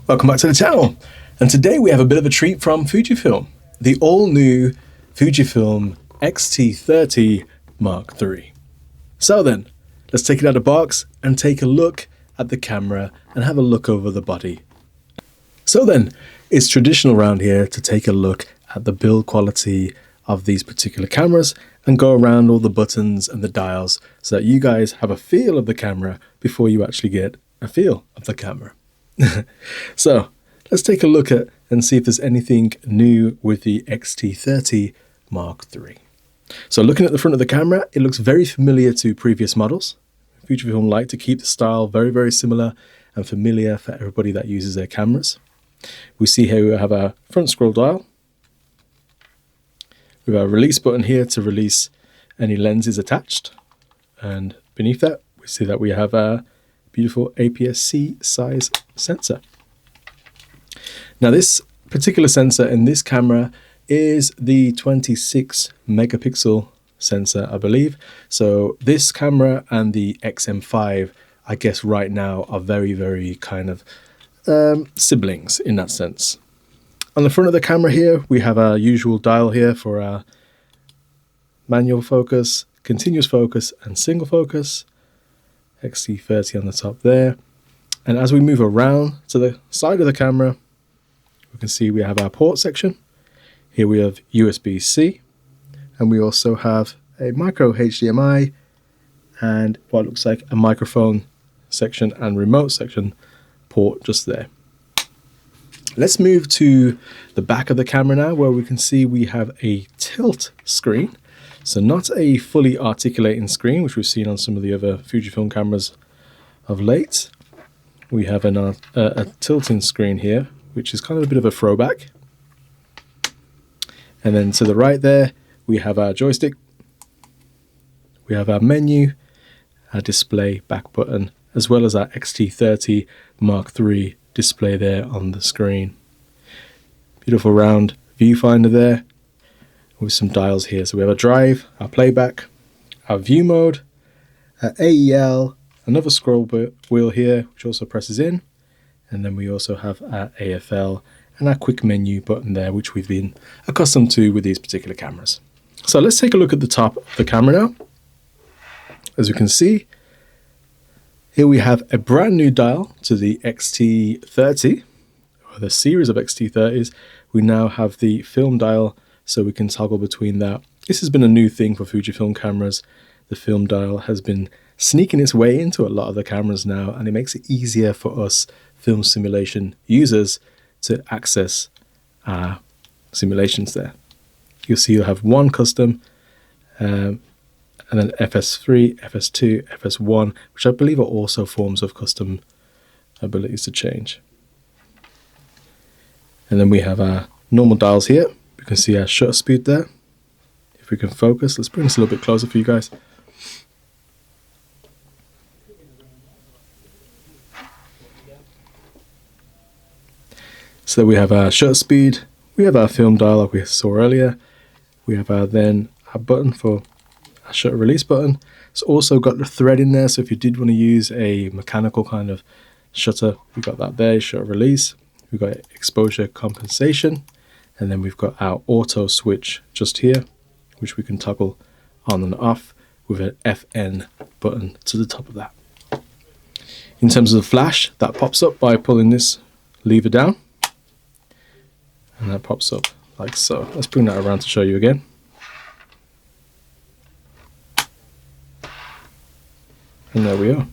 Welcome back to the channel, and today we have a bit of a treat from Fujifilm, the all-new Fujifilm X-T30 III. So then, let's take it out of the box and take a look at the camera and have a look over the body. So then, it's traditional around here to take a look at the build quality of these particular cameras and go around all the buttons and the dials so that you guys have a feel of the camera before you actually get a feel of the camera. So let's take a look at and see if there's anything new with the X-T30 III. So looking at the front of the camera, it looks very familiar to previous models. Fujifilm like to keep the style very, very similar and familiar for everybody that uses their cameras. We see here we have a front scroll dial. We have a release button here to release any lenses attached. And beneath that, we see that we have a beautiful APS-C size sensor. Now this particular sensor in this camera is the 26 megapixel sensor, I believe. So this camera and the XM5, I guess right now, are very, very kind of siblings in that sense. On the front of the camera here, we have our usual dial here for our manual focus, continuous focus, and single focus. XT30 on the top there. And as we move around to the side of the camera, we can see we have our port section. Here we have USB-C, and we also have a micro HDMI and what looks like a microphone section and remote section port just there. Let's move to the back of the camera now, where we can see we have a tilt screen. So not a fully articulating screen, which we've seen on some of the other Fujifilm cameras of late. We have a tilting screen here, which is kind of a bit of a throwback. And then to the right there, we have our joystick. We have our menu, our display back button, as well as our X-T30 III display there on the screen. Beautiful round viewfinder there with some dials here. So we have a drive, our playback, our view mode, our AEL, another scroll wheel here, which also presses in. And then we also have our AFL and our quick menu button there, which we've been accustomed to with these particular cameras. So let's take a look at the top of the camera now. As you can see, here we have a brand new dial to the X-T30, or the series of X-T30s. We now have the film dial, so we can toggle between that. This has been a new thing for Fujifilm cameras. The film dial has been sneaking its way into a lot of the cameras now, and it makes it easier for us film simulation users to access our simulations there. You'll see you'll have one custom, and then FS3, FS2, FS1, which I believe are also forms of custom abilities to change. And then we have our normal dials here. You can see our shutter speed there. If we can focus, let's bring this a little bit closer for you guys. So we have our shutter speed, we have our film dial like we saw earlier, we have our button for our shutter release button. It's also got the thread in there, so if you did want to use a mechanical kind of shutter, we've got that there, shutter release. We've got exposure compensation, and then we've got our auto switch just here, which we can toggle on and off with an FN button to the top of that. In terms of the flash, that pops up by pulling this lever down, and that pops up like so. Let's bring that around to show you again. And there we are.